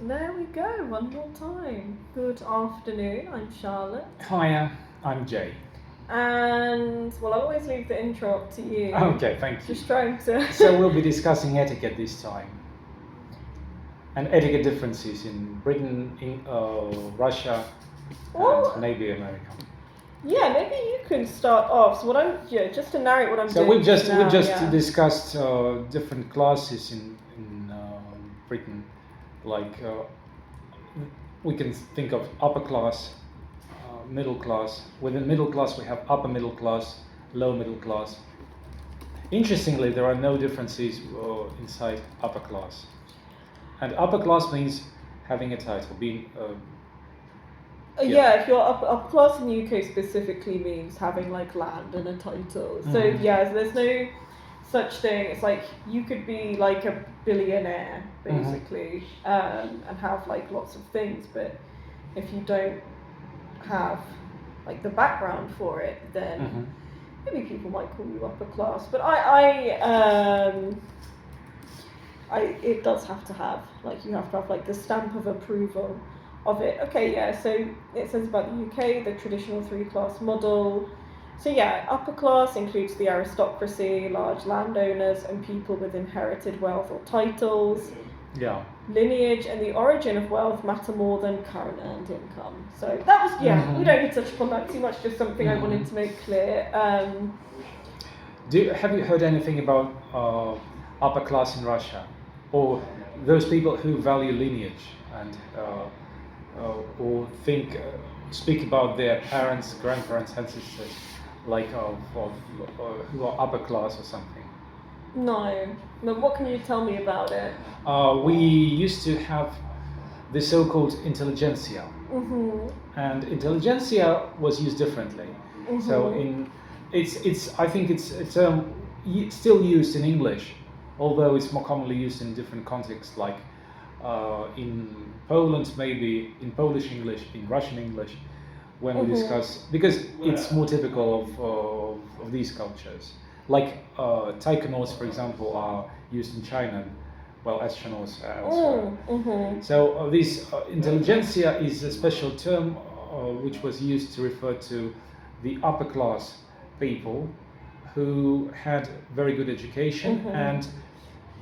There we go, one more time. Good afternoon, I'm Charlotte. Hiya, I'm Jay. And, well, I'll always leave the intro up to you. Okay, thank you. Just trying to... So we'll be discussing etiquette this time. And etiquette differences in Britain, in Russia, Well, and maybe America. yeah, maybe you can start off. So just to narrate what I'm So doing we've just now, discussed different classes in Britain, like we can think of upper class, middle class. Within middle class we have upper middle class, low middle class. Interestingly, there are no differences inside upper class. And upper class means having a title, being. Yeah, if you're upper class in the UK specifically means having like land and a title. So there's no such thing. It's like you could be like a billionaire basically, and have like lots of things, but if you don't have like the background for it, then maybe people might call you upper class. But it does have to have, like, you have to have like the stamp of approval of it. Okay, yeah, so it says about the UK, the traditional 3-class model. So yeah, upper class includes the aristocracy, large landowners, and people with inherited wealth or titles. Yeah. Lineage and the origin of wealth matter more than current earned income. So that was, we don't need to touch upon that too much, just something I wanted to make clear. Have you heard anything about upper class in Russia? Or those people who value lineage and or speak about their parents, grandparents, ancestors, like who are upper class or something? No. What can you tell me about it? We used to have the so-called intelligentsia, and intelligentsia was used differently. So I think it's a term still used in English, although it's more commonly used in different contexts, like in Poland, maybe in Polish English, in Russian English, when we discuss, because it's more typical of these cultures. Like taikonauts, for example, are used in China, well, astronauts elsewhere. So this intelligentsia is a special term which was used to refer to the upper class people who had very good education and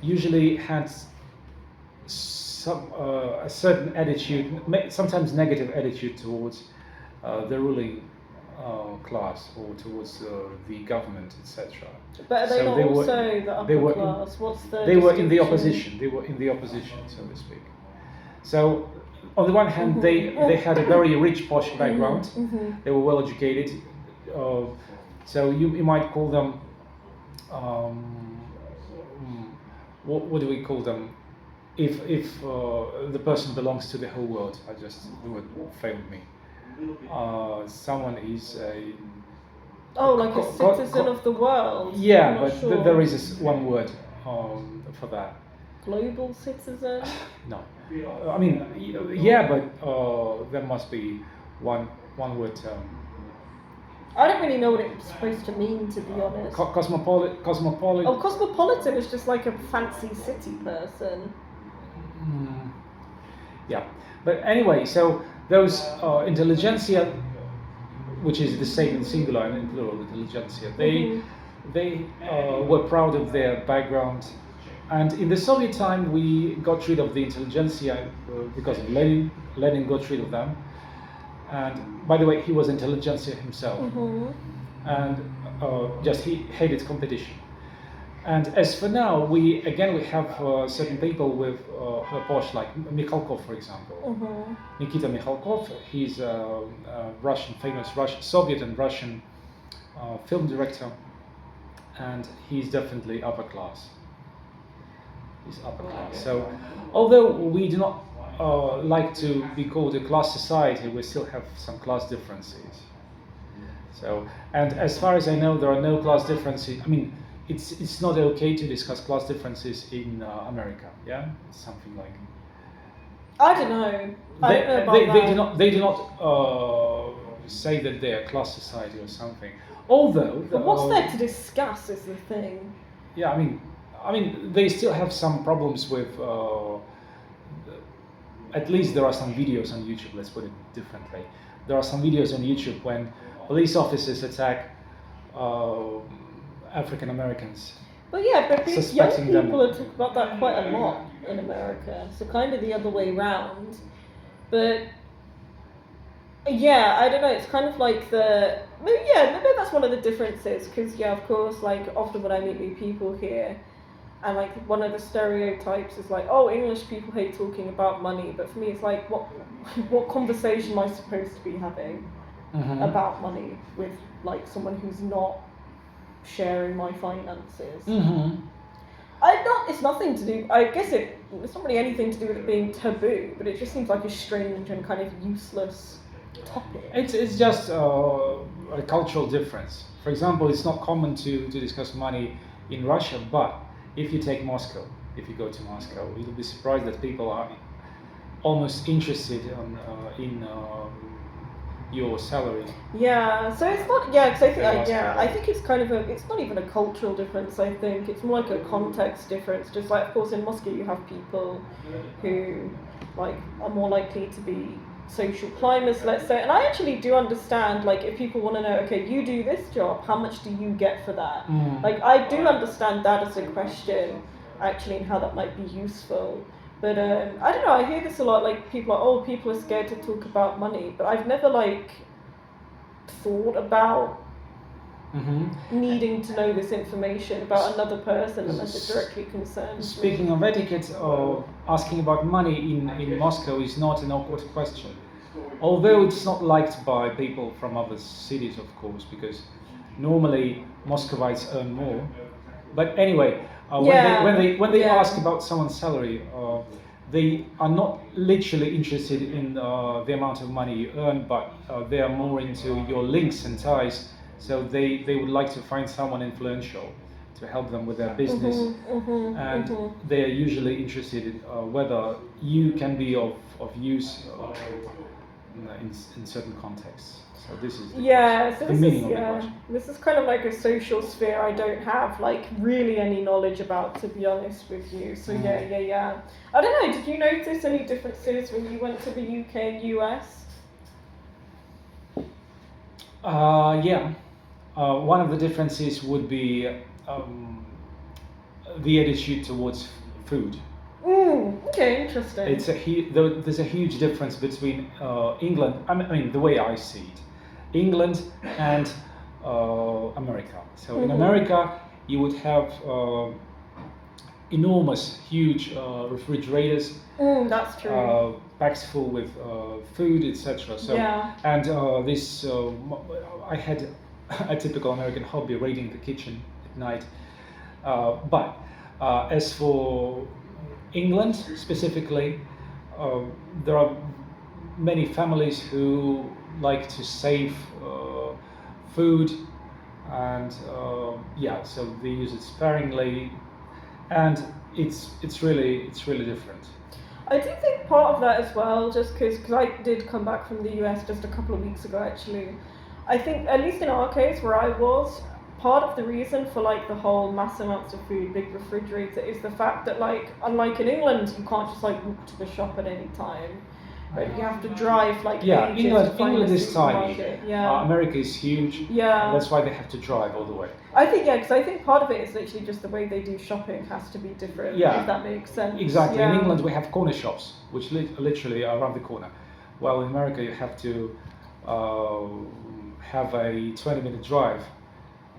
usually had a certain attitude, sometimes negative attitude towards the ruling class or towards the government, etc. But are they not also the upper class? What's the They were in the opposition. They were in the opposition, so to speak. So on the one hand, they had a very rich, posh background. They were well educated. So you might call them. What do we call them? If the person belongs to the whole world, the word failed me. Someone is a like a citizen of the world. Yeah, but there is one word for that. Global citizen? No, I mean, yeah, but there must be one word term. I don't really know what it's supposed to mean, to be honest. Cosmopolitan. Oh, cosmopolitan is just like a fancy city person. Yeah, but anyway, so those intelligentsia, which is the same in singular and in plural, intelligentsia, they were proud of their background. And in the Soviet time, we got rid of the intelligentsia because of Lenin. Lenin got rid of them. And by the way, he was intelligentsia himself. And he hated competition. And as for now, we have certain people with who are posh, like Mikhalkov, for example. Nikita Mikhalkov, he's a Russian, famous Soviet and Russian film director, and he's definitely upper class. He's upper class. So, although we do not like to be called a class society, we still have some class differences. So, and as far as I know, there are no class differences. I mean, it's not okay to discuss class differences in America. Yeah, it's something like. I don't know. I don't know about they do not say that they're a class society or something. Although. But what's there to discuss is the thing. Yeah, I mean, they still have some problems with at least there are some videos on YouTube. Let's put it differently. There are some videos on YouTube when police officers attack African Americans. But yeah, but these young Suspecting them. people are talking about that quite a lot in America. So kind of the other way round. But yeah, I don't know. It's kind of like maybe that's one of the differences. Because yeah, of course, like often when I meet new people here, and like one of the stereotypes is like, oh, English people hate talking about money. But for me, it's like, what conversation am I supposed to be having about money with like someone who's not sharing my finances? It's nothing to do. I guess it's not really anything to do with it being taboo, but it just seems like a strange and kind of useless topic. It's just a cultural difference. For example, it's not common to discuss money in Russia, but if you take Moscow, if you go to Moscow, you'll be surprised that people are almost interested in your salary. Yeah, so it's not. Yeah, because I think it's kind of it's not even a cultural difference. I think it's more like a context difference. Just like, of course, in Moscow you have people who like are more likely to be social climbers, let's say. And I actually do understand, like, if people want to know, okay, you do this job, how much do you get for that? Like, I do understand that as a question, actually, and how that might be useful. But I don't know, I hear this a lot, like, people are, oh, people are scared to talk about money, but I've never, like, thought about needing to know this information about another person unless it directly concerns Speaking me. of etiquette, asking about money in Moscow is not an awkward question. Although it's not liked by people from other cities, of course, because normally Muscovites earn more. But anyway, when they ask about someone's salary, they are not literally interested in the amount of money you earn, but they are more into your links and ties. So they would like to find someone influential to help them with their business, and they are usually interested in whether you can be of use in certain contexts. So this is the meaning of the question. This is kind of like a social sphere I don't have like really any knowledge about, to be honest with you. So yeah. I don't know, did you notice any differences when you went to the UK and US? One of the differences would be the attitude towards food. Okay, interesting. There's a huge difference between England. I mean, the way I see it, England and America. So in America, you would have enormous, huge refrigerators. That's true. Packs full with food, etc. So and this I had a typical American hobby, raiding the kitchen at night. But as for England specifically, there are many families who like to save food, and so they use it sparingly, and it's really different. I do think part of that as well, just because I did come back from the US just a couple of weeks ago actually. I think, at least in our case where I was, part of the reason for like the whole mass amounts of food, big refrigerator, is the fact that like, unlike in England, you can't just like walk to the shop at any time. But you have to drive like ages to find England is tiny. Yeah. America is huge. Yeah. That's why they have to drive all the way. I think because I think part of it is literally just the way they do shopping has to be different. Yeah. If that makes sense. Exactly. Yeah. In England we have corner shops, which literally are around the corner. While in America you have to have a 20-minute drive.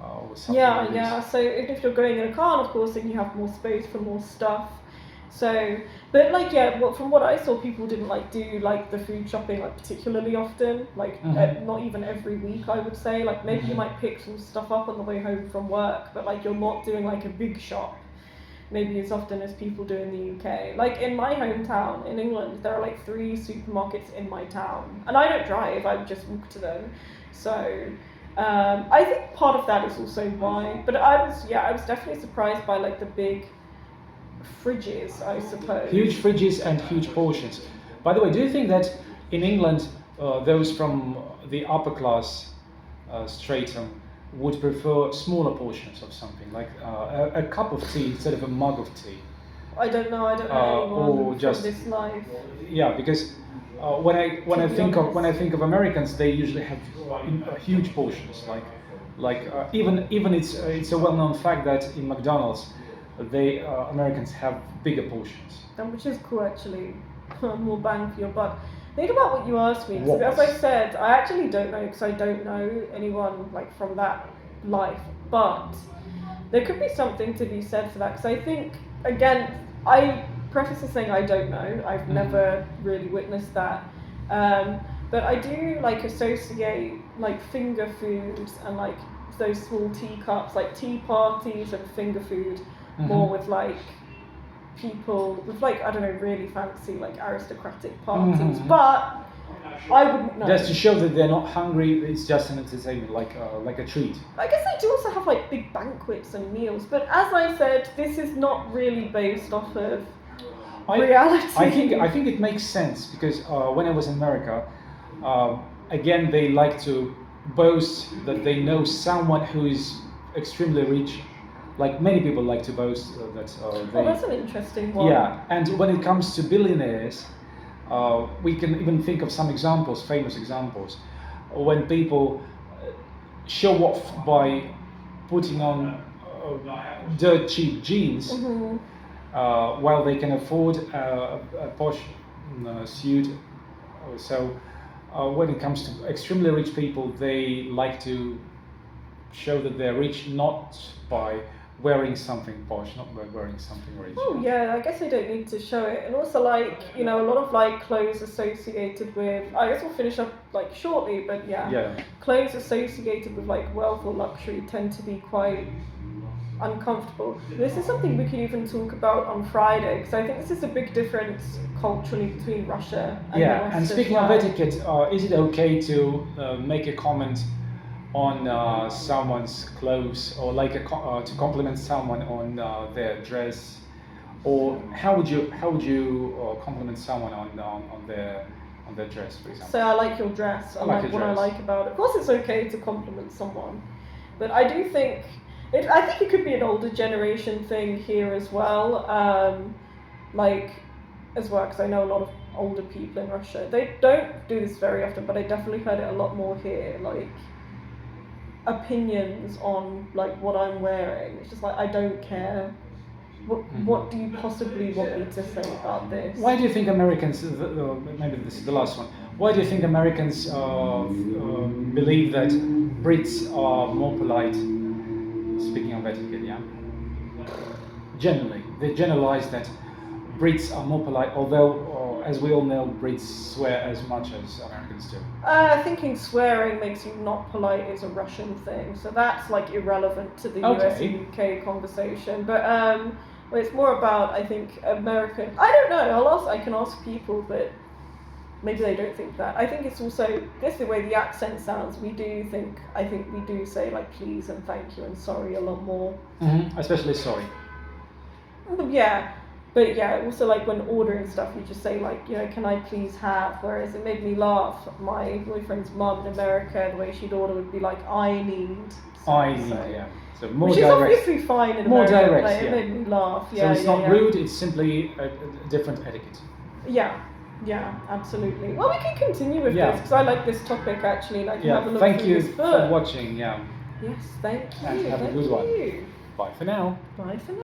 Or something like So if you're going in a car, of course, then you have more space for more stuff. So, but like from what I saw, people didn't like do like the food shopping like particularly often, like not even every week, I would say. Like maybe you might pick some stuff up on the way home from work, but like you're not doing like a big shop maybe as often as people do in the UK. Like in my hometown in England, there are like 3 supermarkets in my town, and I don't drive, I just walk to them. So I think part of that is also why, but I was definitely surprised by like the big fridges, I suppose. Huge fridges and huge portions. By the way, do you think that in England those from the upper class stratum would prefer smaller portions of something, like a cup of tea instead of a mug of tea? I don't know. I don't know anyone or from just this life. yeah, because when I be think honest. when I think of Americans, they usually have huge portions. Even it's a well-known fact that in McDonald's, they Americans have bigger portions. And which is cool actually. More bang for your buck. Think about what you asked me. 'Cause What? as I said, I actually don't know because I don't know anyone like from that life. But there could be something to be said for that because I think again, I preface this saying I don't know. I've never really witnessed that. But I do like associate like finger foods and like those small teacups, like tea parties and finger food, more with like people with like I don't know really fancy like aristocratic parties, but I wouldn't know. Just to show that they're not hungry, it's just an entertainment, like a treat. I guess they do also have like big banquets and meals, but as I said, this is not really based off of reality. I think it makes sense because when I was in America, again they like to boast that they know someone who is extremely rich. Like many people like to boast that they. Oh, that's an interesting one. Yeah, and when it comes to billionaires, we can even think of some examples, famous examples, when people show off by putting on dirt cheap jeans while they can afford a posh suit. So when it comes to extremely rich people, they like to show that they're rich not by wearing something posh, not by wearing something rich. Oh yeah, I guess they don't need to show it. And also like, you know, a lot of like clothes associated with, I guess we'll finish up like shortly, but yeah. Clothes associated with like wealth or luxury tend to be quite uncomfortable. This is something we could even talk about on Friday, because I think this is a big difference culturally between Russia and the West. And speaking of etiquette, is it okay to make a comment on someone's clothes, or like to compliment someone on their dress, or how would you compliment someone on their dress, for example? So I like your dress. I like what I like about it. Of course, it's okay to compliment someone, but I do think I think it could be an older generation thing here as well. Because I know a lot of older people in Russia. They don't do this very often, but I definitely heard it a lot more here. Like opinions on like what I'm wearing. It's just like I don't care. What do you possibly want me to say about this? Why do you think Americans? Maybe this is the last one. Why do you think Americans believe that Brits are more polite? Speaking of etiquette, yeah. Generally, they generalize that Brits are more polite, although, as we all know, Brits swear as much as Americans do. Thinking swearing makes you not polite is a Russian thing, so that's like irrelevant to the US and UK conversation. But well, it's more about, I think, American. I don't know. I can ask people, but maybe they don't think that. I think it's also this is the way the accent sounds. I think we do say like please and thank you and sorry a lot more. Especially sorry. Yeah. But yeah, also like when ordering stuff, you just say like, you know, can I please have? Whereas it made me laugh. My boyfriend's mum in America, the way she'd order would be like, I need. Yeah. So more which direct. Which is obviously fine in more America. Direct, like, it made me laugh. Yeah. So it's not rude. It's simply a different etiquette. Yeah, absolutely. Well, we can continue with this because I like this topic actually. Like, have a look thank you this book. for watching. Yeah. Yes, thank you. And have a good one. Bye for now. Bye for now.